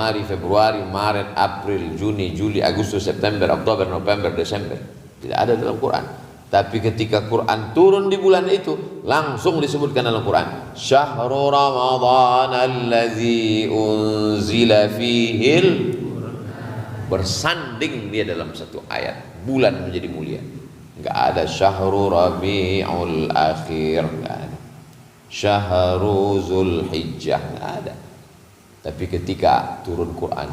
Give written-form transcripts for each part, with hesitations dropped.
Januari, Februari, Maret, April, Juni, Juli, Agustus, September, Oktober, November, Desember. Tidak ada dalam Quran. Tapi ketika Quran turun di bulan itu, langsung disebutkan dalam Quran, Syahrul Ramadan allazi unzila fihil, bersanding dia dalam satu ayat, bulan menjadi mulia. Enggak ada Syahrul Rabiul Akhir, enggak ada. Syahrul Zulhijjah, enggak ada. Tapi ketika turun Quran,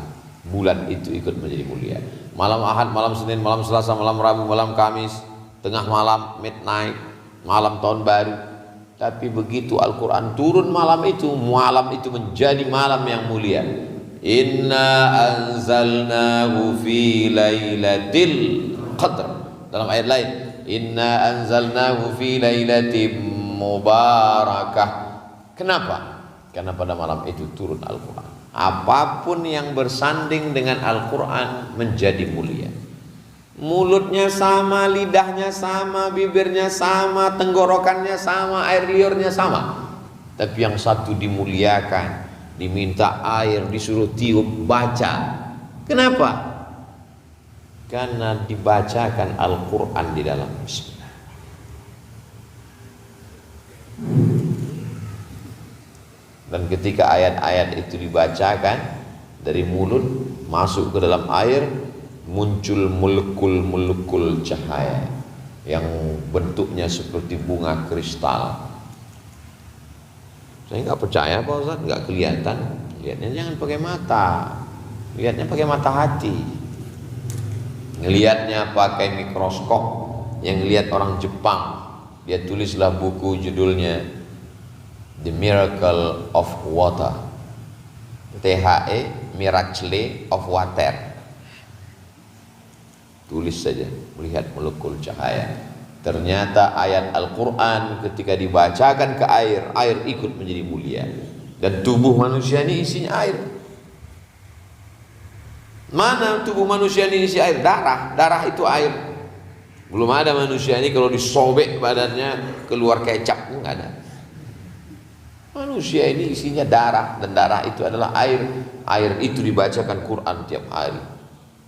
bulan itu ikut menjadi mulia. Malam Ahad, malam Senin, malam Selasa, malam Rabu, malam Kamis, tengah malam, midnight, malam tahun baru. Tapi begitu Al-Quran turun malam itu menjadi malam yang mulia. Inna anzalnahu fi lailatul qadr. Dalam ayat lain, inna anzalnahu fi lailatin mubarakah. Kenapa? Karena pada malam itu turun Al-Quran. Apapun yang bersanding dengan Al-Quran menjadi mulia. Mulutnya sama, lidahnya sama, bibirnya sama, tenggorokannya sama, air liurnya sama. Tapi yang satu dimuliakan, diminta air, disuruh tiup, baca. Kenapa? Karena dibacakan Al-Quran di dalam. Bismillah. Dan ketika ayat-ayat itu dibacakan dari mulut masuk ke dalam air, muncul molekul-molekul cahaya yang bentuknya seperti bunga kristal. Saya nggak percaya Pak Ustaz, nggak kelihatan. Lihatnya jangan pakai mata, lihatnya pakai mata hati. Ngelihatnya pakai mikroskop. Yang lihat orang Jepang, dia tulislah buku judulnya The Miracle of Water, THE, Miracle of Water. Tulis saja, melihat molekul cahaya. Ternyata ayat Al-Quran ketika dibacakan ke air, air ikut menjadi mulia. Dan tubuh manusia ini isinya air. Mana tubuh manusia ini isi air? Darah, darah itu air. Belum ada manusia ini kalau disobek badannya keluar kecap, enggak ada. Manusia ini isinya darah, dan darah itu adalah air. Air itu dibacakan Quran tiap hari,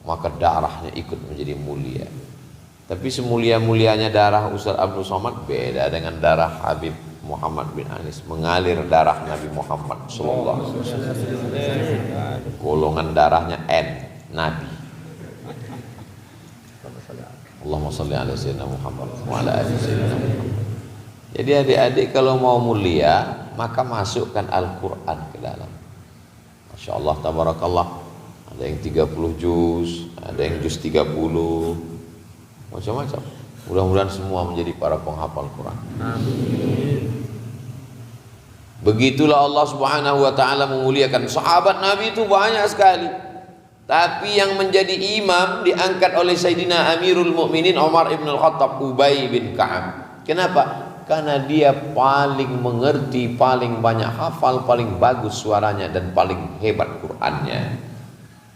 maka darahnya ikut menjadi mulia. Tapi semulia-mulianya darah Ustaz Abdul Somad beda dengan darah Habib Muhammad bin Anis. Mengalir darah Nabi Muhammad sallallahu alaihi wasallam. Golongan darahnya N, Nabi. Allahumma shalli ala sayyidina Muhammad wa ala ali sayyidina Muhammad. Jadi adik-adik kalau mau mulia, maka masukkan Al-Quran ke dalam. Masya Allah, tabarakallah. Ada yang 30 juz, ada yang juz 30, macam-macam. Mudah-mudahan semua menjadi para penghafal Quran. Amin. Begitulah Allah Subhanahu wa ta'ala memuliakan. Sahabat Nabi itu banyak sekali, tapi yang menjadi imam diangkat oleh Sayyidina Amirul Mukminin Umar ibn al-Khattab, Ubay bin Ka'ab. Kenapa? Karena dia paling mengerti, paling banyak hafal, paling bagus suaranya, dan paling hebat Qur'annya.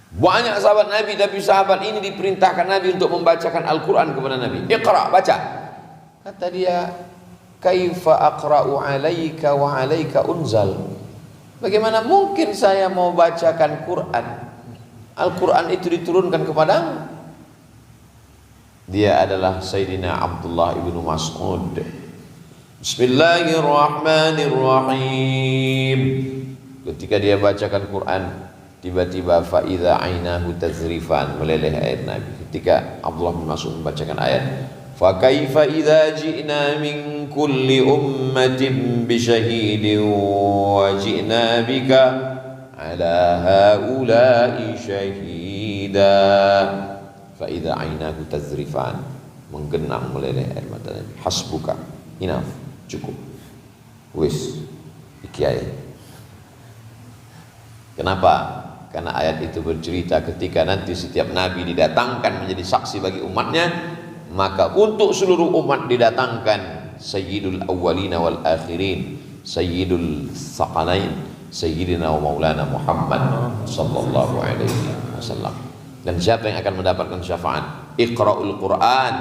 Banyak sahabat Nabi, tapi sahabat ini diperintahkan Nabi untuk membacakan Al-Quran kepada Nabi. Iqra, baca. Kata dia, kaifa aqra'u alaika wa alaika unzal. Bagaimana mungkin saya mau bacakan Quran? Al-Quran itu diturunkan kepadamu. Dia adalah Sayyidina Abdullah ibnu Mas'ud. Bismillahirrahmanirrahim. Ketika dia bacakan Quran, tiba-tiba faidha ainahu tazrifan, meleleh air Nabi. Ketika Abdullah bin Mas'ud membacakan ayat, fa kaifa idza ji'na min kulli ummatin bi syahidin wa ji'na bika ala haula'i syahida. Faidha ainahu tazrifan, menggenang meleleh air mata Nabi. Hasbuka, enough, cukup, wis, ikiai. Kenapa? Karena ayat itu bercerita ketika nanti setiap nabi didatangkan menjadi saksi bagi umatnya, maka untuk seluruh umat didatangkan Sayyidul Awwalina wal Akhirin, Sayyidul Saqalain, Sayyidina wa Maulana Muhammad sallallahu alaihi wasallam. Dan siapa yang akan mendapatkan syafaat? Iqra'ul Quran,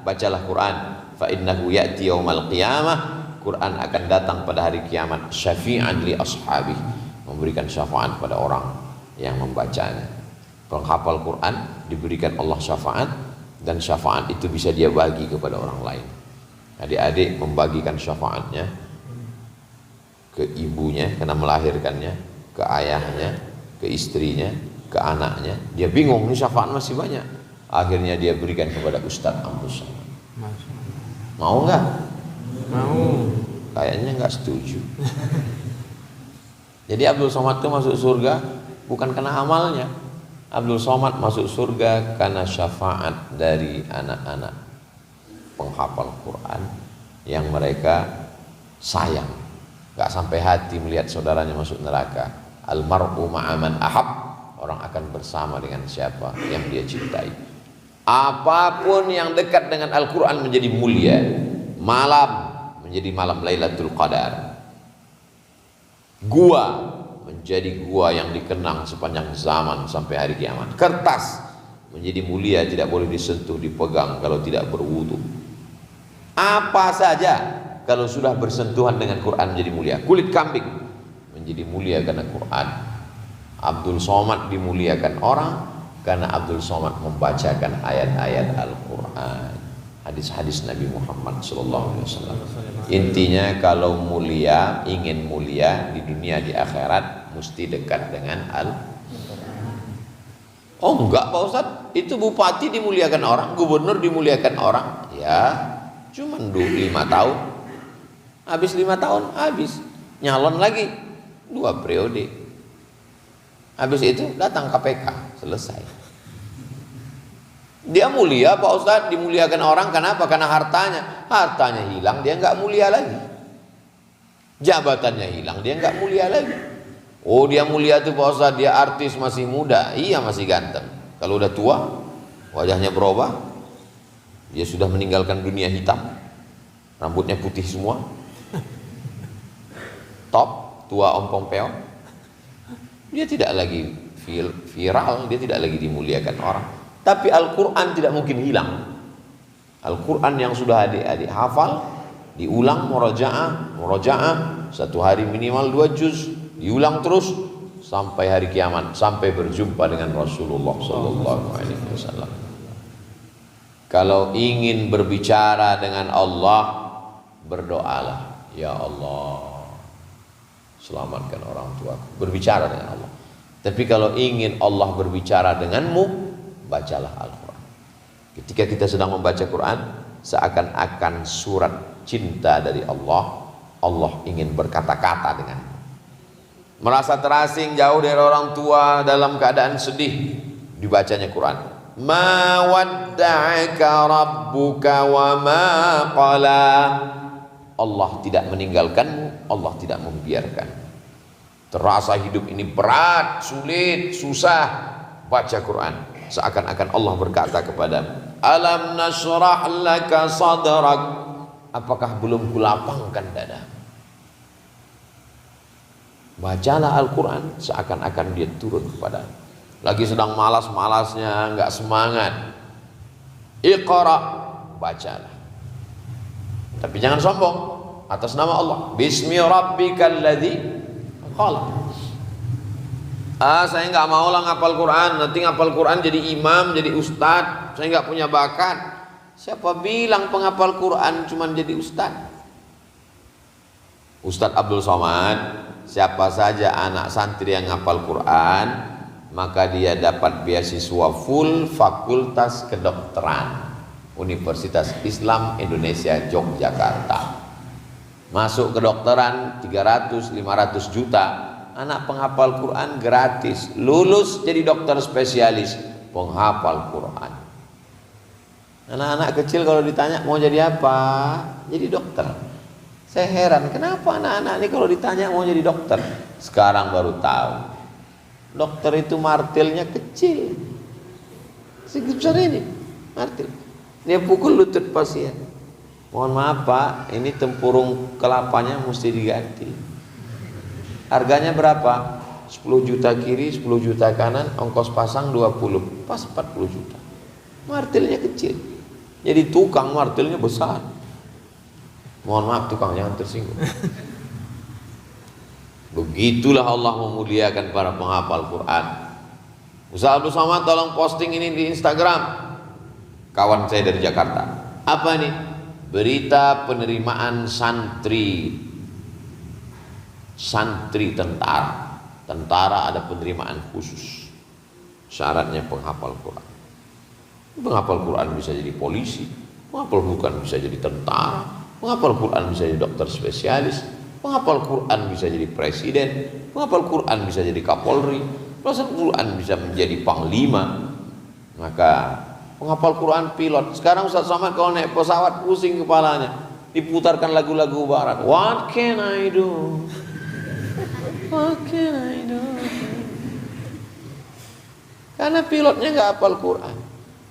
bacalah Quran. Fa innahu ya'ti yaumal qiyamah, Quran akan datang pada hari kiamat, syafi'an li ashabi, memberikan syafaat pada orang yang membacanya. Penghafal Quran diberikan Allah syafaat, dan syafaat itu bisa dia bagi kepada orang lain. Adik-adik membagikan syafaatnya ke ibunya karena melahirkannya, ke ayahnya, ke istrinya, ke anaknya. Dia bingung, ini syafaat masih banyak. Akhirnya dia berikan kepada Ustadz Abdul Somad. Mau nggak? Mau. Kayaknya nggak setuju. Jadi Abdul Somad itu masuk surga bukan karena amalnya. Abdul Somad masuk surga karena syafaat dari anak-anak penghafal Quran yang mereka sayang, gak sampai hati melihat saudaranya masuk neraka. Almar'u ma'aman ahab, orang akan bersama dengan siapa yang dia cintai. Apapun yang dekat dengan Al-Quran menjadi mulia. Malam menjadi malam Lailatul Qadar. Gua menjadi gua yang dikenang sepanjang zaman sampai hari kiamat. Kertas menjadi mulia, tidak boleh disentuh, dipegang kalau tidak berwudu. Apa saja kalau sudah bersentuhan dengan Quran menjadi mulia. Kulit kambing menjadi mulia karena Quran. Abdul Somad dimuliakan orang karena Abdul Somad membacakan ayat-ayat Al-Quran, hadis-hadis Nabi Muhammad SAW. Intinya kalau mulia, ingin mulia di dunia di akhirat, mesti dekat dengan Oh enggak Pak Ustadz, itu bupati dimuliakan orang, gubernur dimuliakan orang. Ya cuman 5 tahun, habis 5 tahun habis, nyalon lagi 2 periode, habis itu datang KPK, selesai. Dia mulia Pak Ustadz, dimuliakan orang. Kenapa? Karena hartanya hilang, dia nggak mulia lagi. Jabatannya hilang, dia nggak mulia lagi. Oh dia mulia tuh Pak Ustadz, dia artis masih muda, iya masih ganteng. Kalau udah tua, wajahnya berubah, dia sudah meninggalkan dunia hitam, rambutnya putih semua, top, tua ompong peong, dia tidak lagi viral, dia tidak lagi dimuliakan orang. Tapi Al-Quran tidak mungkin hilang. Al-Quran yang sudah adik-adik hafal, diulang murojaah, 1 hari minimal 2 juz, diulang terus sampai hari kiamat, sampai berjumpa dengan Rasulullah SAW. Kalau ingin berbicara dengan Allah, berdoalah, ya Allah, selamatkan orang tuaku. Berbicara dengan Allah. Tapi kalau ingin Allah berbicara denganmu, bacalah Al-Quran. Ketika kita sedang membaca Quran, seakan-akan surat cinta dari Allah. Allah ingin berkata-kata denganmu. Merasa terasing jauh dari orang tua dalam keadaan sedih, dibacanya Quran. Ma wadda'aka rabbuka wa ma qala. Allah tidak meninggalkanmu, Allah tidak membiarkan. Terasa hidup ini berat, sulit, susah, baca Quran. Seakan-akan Allah berkata kepadamu, alam nashrah laka sadrak, apakah belum kulapangkan dada? Bacalah Al-Quran, seakan-akan dia turun kepada. Lagi sedang malas-malasnya, enggak semangat, Iqra, bacalah. Tapi jangan sombong, atas nama Allah. Bismi rabbikal ladzi khalaq. Saya nggak mau lah ngapal Quran, nanti ngapal Quran jadi imam, jadi ustad, saya nggak punya bakat. Siapa bilang penghafal Quran cuma jadi ustad? Ustadz Abdul Somad, siapa saja anak santri yang ngapal Quran, maka dia dapat beasiswa full Fakultas Kedokteran Universitas Islam Indonesia Yogyakarta. Masuk kedokteran 300-500 juta. Anak penghafal Quran gratis, lulus jadi dokter spesialis penghafal Quran. Anak-anak kecil kalau ditanya mau jadi apa, jadi dokter. Saya heran, kenapa anak-anak ini kalau ditanya mau jadi dokter, sekarang baru tahu. Dokter itu martilnya kecil, sebesar ini martil. Dia pukul lutut pasien. Mohon maaf Pak, ini tempurung kelapanya mesti diganti. Harganya berapa? 10 juta kiri, 10 juta kanan, ongkos pasang 20, pas 40 juta. Martilnya kecil. Jadi tukang martilnya besar. Mohon maaf tukang, jangan tersinggung. Begitulah Allah memuliakan para penghafal Quran. Ustaz Abdul Somad tolong posting ini di Instagram. Kawan saya dari Jakarta. Apa nih? Berita penerimaan santri tentara. Tentara ada penerimaan khusus. Syaratnya penghafal Quran. Penghafal Quran bisa jadi polisi, penghafal Quran bisa jadi tentara, penghafal Quran bisa jadi dokter spesialis, penghafal Quran bisa jadi presiden, penghafal Quran bisa jadi kapolri, penghafal Quran bisa menjadi panglima. Maka penghafal Quran pilot. Sekarang Ustaz Somad kalau naik pesawat pusing kepalanya, diputarkan lagu-lagu barat. What can I do? What can I do? Karena pilotnya nggak hafal Quran.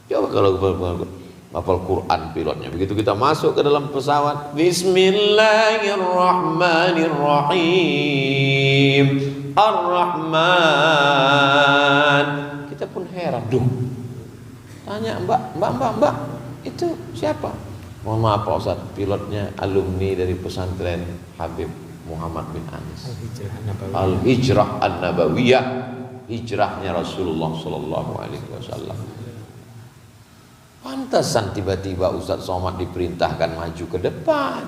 Coba kalau hafal Quran pilotnya. Begitu kita masuk ke dalam pesawat, Bismillahirrahmanirrahim, Ar-Rahman. Kita pun heran, tanya mbak, itu siapa? Mohon maaf Pak Ustaz, pilotnya alumni dari pesantren Habib Muhammad bin Anis. Al-Hijrah An-Nabawiyah, hijrahnya Rasulullah Sallallahu Alaihi Wasallam. Pantasan tiba-tiba Ustaz Somad diperintahkan maju ke depan.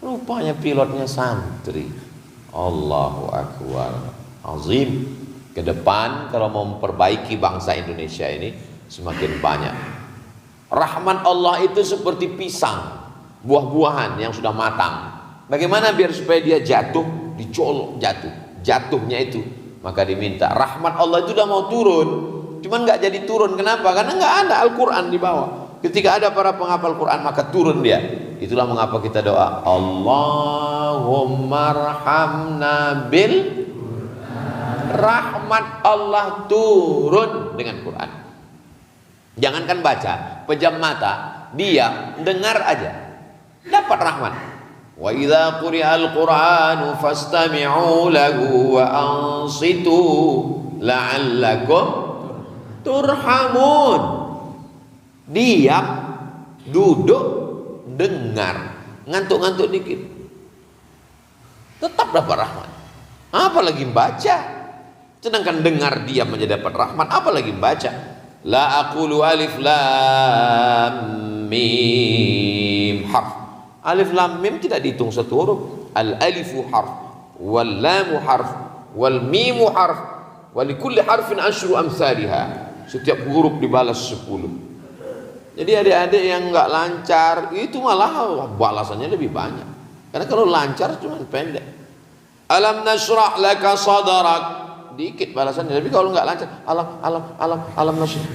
Rupanya pilotnya santri. Allahu Akbar, azim. Ke depan kalau mau memperbaiki bangsa Indonesia ini semakin banyak. Rahmat Allah itu seperti pisang, buah-buahan yang sudah matang. Bagaimana biar supaya dia jatuh, dicolok jatuhnya itu. Maka diminta, rahmat Allah itu udah mau turun, cuman nggak jadi turun. Kenapa? Karena nggak ada Al-Quran di bawah. Ketika ada para penghafal Quran maka turun dia. Itulah mengapa kita doa, Allahumma arhamna bil rahmat Allah turun dengan Quran. Jangankan baca, pejam mata, dia dengar aja dapat rahmat. Wa idza quri'al Qur'anu fastami'u lahu wa ansitu la'allakum turhamun. Diam, duduk, dengar, ngantuk-ngantuk dikit, tetap dapat rahmat. Apalagi baca. Sedangkan dengar diam aja dapat rahmat, apalagi baca. La aqulu alif lam mim harf. Alif lam mim tidak dihitung satu huruf. Al alifu harf, wal lamu harf, wal mimu harf, wa likulli harfin asyru amsalha. Setiap huruf dibalas 10. Jadi adik-adik yang enggak lancar itu malah balasannya lebih banyak. Karena kalau lancar cuma pendek. Alam nashrah laka sadrak, dikit balasannya. Tapi kalau enggak lancar, alam nashrah.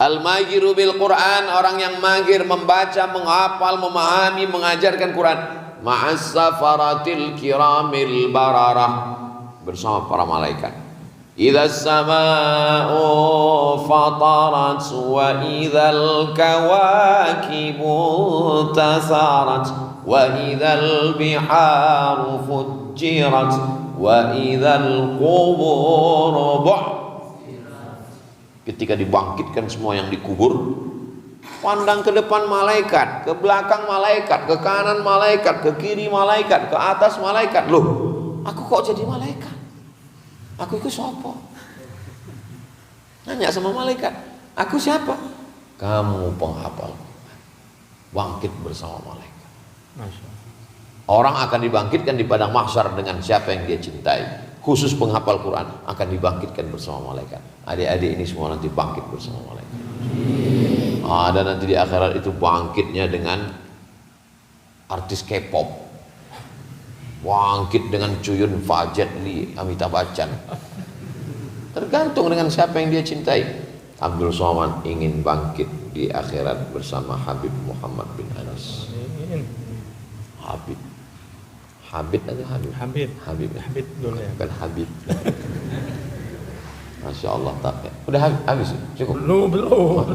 Al-magiru bil Quran, orang yang magir membaca, menghafal, memahami, mengajarkan Quran. Ma'as safaratil kiramil bararah, bersama para malaikat. Idza as-samaa'u fatarat wa idzal kawakibu tasarat wa idzal biharu fujjirat wa idzal qubur ketika dibangkitkan semua yang dikubur, pandang ke depan malaikat, ke belakang malaikat, ke kanan malaikat, ke kiri malaikat, ke atas malaikat. Loh, aku kok jadi malaikat? Aku itu siapa? Nanya sama malaikat, aku siapa? Kamu penghafal. Bangkit bersama malaikat. Orang akan dibangkitkan di padang mahsyar dengan siapa yang dia cintai. Khusus penghafal Quran akan dibangkitkan bersama malaikat. Adik-adik ini semua nanti bangkit bersama malaikat. Dan nanti di akhirat itu bangkitnya dengan artis K-pop, bangkit dengan Cuyun Fajat Li, Amitabh Bachchan. Tergantung dengan siapa yang dia cintai. Abdul Somad ingin bangkit di akhirat bersama Habib Muhammad bin Anas. Habib atau Habib? Habib dulu ya. Bukan Habib. Masya Allah, tak ya. Udah habis, cukup? Belum.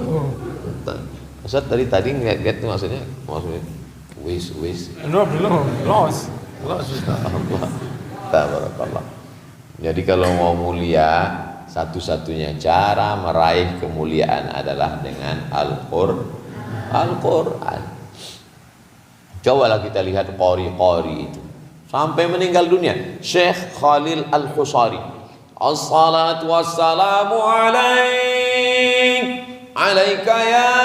Ustaz tadi ngeliat tuh maksudnya wis. Belum. Los. Tabarakallah. Jadi kalau mau mulia, satu-satunya cara meraih kemuliaan adalah dengan Al-Quran. Cobalah kita lihat qori itu. sampai meninggal dunia. Syekh Khalil Al-Husari, as-salatu wassalamu alaika ya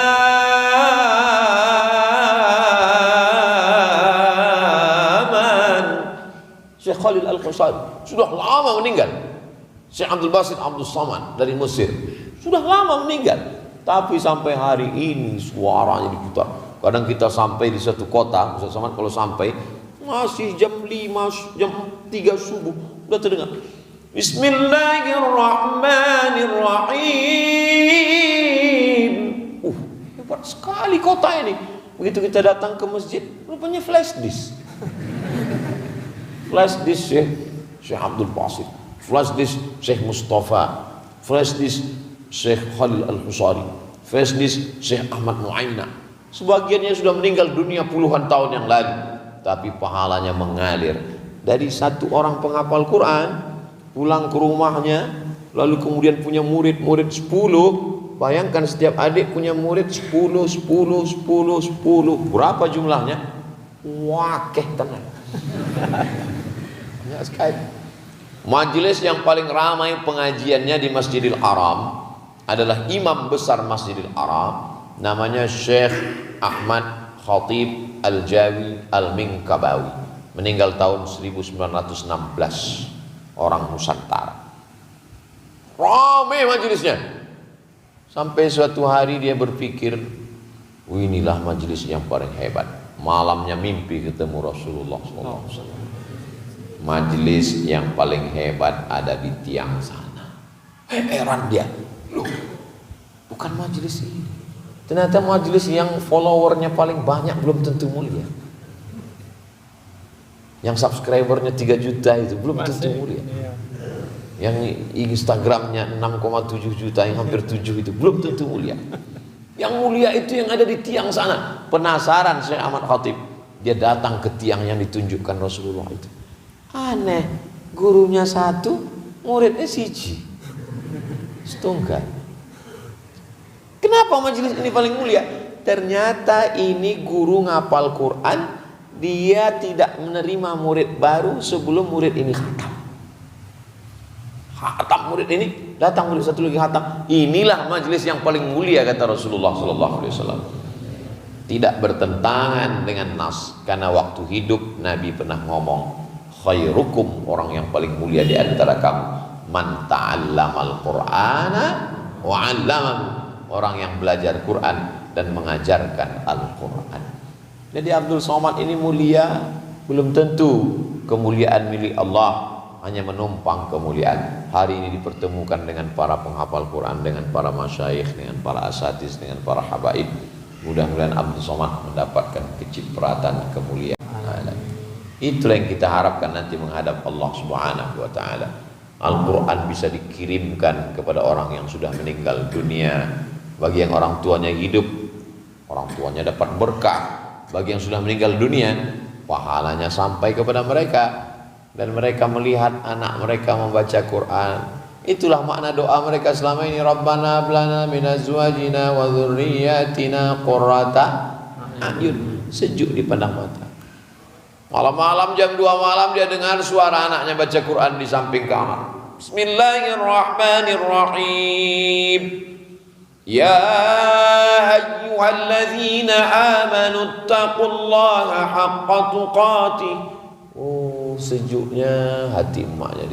man. Syekh Khalil Al-Husari sudah lama meninggal. Syekh Abdul Basit Abdul Samad dari Mesir sudah lama meninggal, tapi sampai hari ini suaranya diputar. Kadang kita sampai di satu kota, Ustaz Samad, kalau sampai masih jam 5, jam 3 subuh udah terdengar Bismillahirrahmanirrahim. Hebat sekali kota ini. Begitu kita datang ke masjid, rupanya flash disk. Flash disk Syekh Abdul Basit, flash disk Syekh Mustafa, flash disk Syekh Khalil Al-Husari, flash disk Syekh Ahmad Nuaimna. Sebagiannya sudah meninggal dunia puluhan tahun yang lalu, tapi pahalanya mengalir. Dari satu orang penghafal Quran pulang ke rumahnya, lalu kemudian punya murid-murid 10. Bayangkan setiap adik punya murid 10. Berapa jumlahnya? Wakeh tenang. Banyak sekali. Majelis yang paling ramai pengajiannya di Masjidil Haram adalah imam besar Masjidil Haram, namanya Syekh Ahmad Khatib Al-Jawi Al-Minkabawi, meninggal tahun 1916, orang Nusantara. Ramai majelisnya. Sampai suatu hari dia berpikir, inilah majelis yang paling hebat. Malamnya mimpi ketemu Rasulullah SAW. Majelis yang paling hebat ada di tiang sana. Heran dia, loh, bukan majelis ini. Ternyata majelis yang followernya paling banyak belum tentu mulia. Yang subscribernya 3 juta itu belum tentu mulia. Yang Instagramnya 6,7 juta, yang hampir 7 itu belum tentu mulia. Yang mulia itu yang ada di tiang sana. Penasaran Syekh Ahmad Khatib, dia datang ke tiang yang ditunjukkan Rasulullah itu. Aneh, gurunya 1, muridnya 1. Setunggal. Kenapa majelis ini paling mulia? Ternyata ini guru ngapal Quran, dia tidak menerima murid baru sebelum murid ini khatam. Khatam murid ini, datang murid satu lagi khatam. Inilah majelis yang paling mulia, kata Rasulullah SAW. Tidak bertentangan dengan nas, karena waktu hidup Nabi pernah ngomong, khairukum, orang yang paling mulia di antara kamu, man ta'allamal Qur'ana wa 'allamahu, orang yang belajar Quran dan mengajarkan Al-Quran. Jadi Abdul Somad ini mulia, belum tentu kemuliaan milik Allah, hanya menumpang kemuliaan. Hari ini dipertemukan dengan para penghafal Quran, dengan para masyayikh, dengan para asatiz, dengan para habaib. Mudah-mudahan Abdul Somad mendapatkan kecipratan kemuliaan. Itulah yang kita harapkan nanti menghadap Allah Subhanahu wa Ta'ala. Al-Quran bisa dikirimkan kepada orang yang sudah meninggal dunia. Bagi yang orang tuanya hidup, orang tuanya dapat berkah. Bagi yang sudah meninggal dunia, pahalanya sampai kepada mereka. Dan mereka melihat anak mereka membaca Quran. Itulah makna doa mereka selama ini. Rabbana hablana min azwajina wa dzurriyyatina qurrata a'yun. Sejuk dipandang mata. Malam-malam jam 2 malam dia dengar suara anaknya baca Quran di samping kamar. Bismillahirrahmanirrahim. Ya ayyuhalladzina amanu taqullaha haqqa tuqatih. Oh, sejuknya hati emaknya.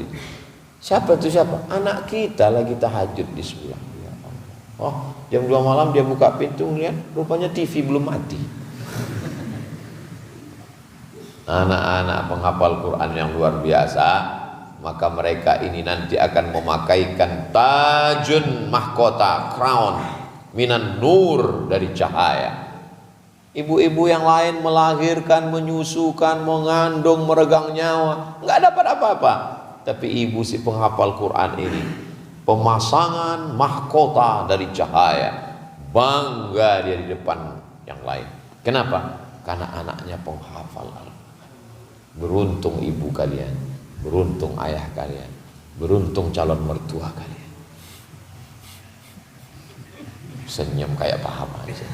Siapa itu siapa? Anak kita lagi tahajud di sebelah. Oh, jam 2 malam dia buka pintu lihat, rupanya TV belum mati. Anak-anak penghafal Quran yang luar biasa, maka mereka ini nanti akan memakaikan tajun mahkota, crown minan nur, dari cahaya. Ibu-ibu yang lain melahirkan, menyusukan, mengandung, meregang nyawa, nggak dapat apa-apa. Tapi ibu si penghafal Quran ini pemasangan mahkota dari cahaya, bangga dia di depan yang lain. Kenapa? Karena anaknya penghafal Al-Quran. Beruntung ibu kalian, beruntung ayah kalian, beruntung calon mertua kalian. Senyum kayak paham aja.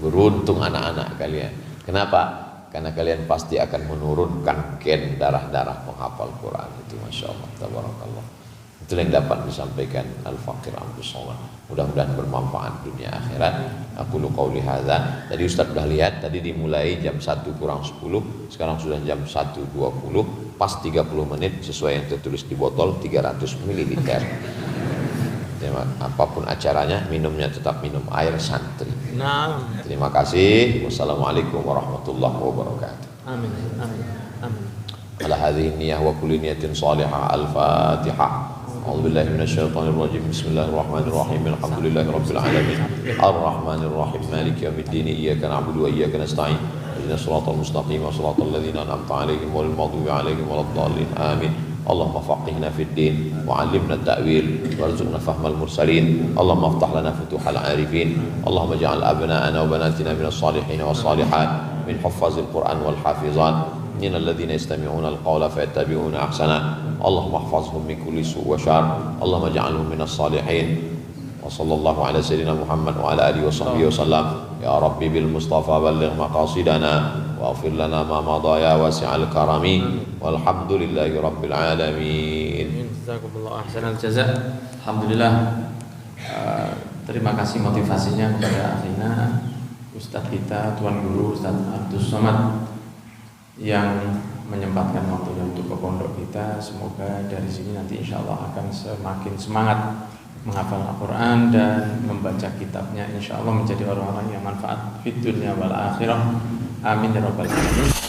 Beruntung anak-anak kalian. Kenapa? karena kalian pasti akan menurunkan gen darah-darah penghafal Quran itu. Masya Allah, tabarakallah. Itu yang dapat disampaikan Al-Faqir Abdus Somad. Mudah-mudahan bermanfaat dunia akhirat. Aku lu qauli hadza. Tadi Ustaz sudah lihat, tadi dimulai jam 1 kurang 10, sekarang sudah jam 1.20, pas 30 menit sesuai yang tertulis di botol 300 ml. Apapun acaranya, minumnya tetap minum air santri. Nah. Terima kasih. Wassalamualaikum warahmatullahi wabarakatuh. Amin. Amin. Amin. Ala hadhihi niyyah wa kulli niyatin salihah. Al-Fatihah. A'udzu billahi minasyaitonir rajim. Bismillahirrahmanirrahim. Alhamdulillahi rabbil alamin. Arrahmanir rahim. Maliki yaumiddin. Iyyaka na'budu wa iyyaka nasta'in. Ihdinas siratal mustaqim. Shiratal ladzina an'amta 'alaihim ghairil maghdubi 'alaihim waladdallin. Amin. Allahumma faqihna fid din wa 'allimna at-ta'wil warzuqna fahmal mursalin. Allahumma aftah lana futuhal 'arifin. Allahumma ij'al abna'ana wa banatina minas salihin was salihat min huffazil Qur'an wal hafizat. من الذين يستمعون القول فيتبعون أحسنه اللهم احفظهم من كل سوء وشر اللهم اجعلهم من الصالحين وصلى الله على سيدنا محمد وعلى آله وصحبه وسلم يا ربي بالمصطفى بلغ مقاصدنا واغفر لنا ما مضى يا واسع الكرم والحمد لله رب العالمين. Jazakumullah ahsanal jaza. Alhamdulillah. Terima kasih motivasinya kepada akhirnya Ustadz kita, Tuan Guru Ustadz Abdus Somad yang menyempatkan waktunya untuk ke pondok kita. Semoga dari sini nanti insya Allah akan semakin semangat menghafal Al-Quran dan membaca kitabnya. Insya Allah menjadi orang-orang yang manfaat di dunia wal akhirah. Amin ya rabbal alamin.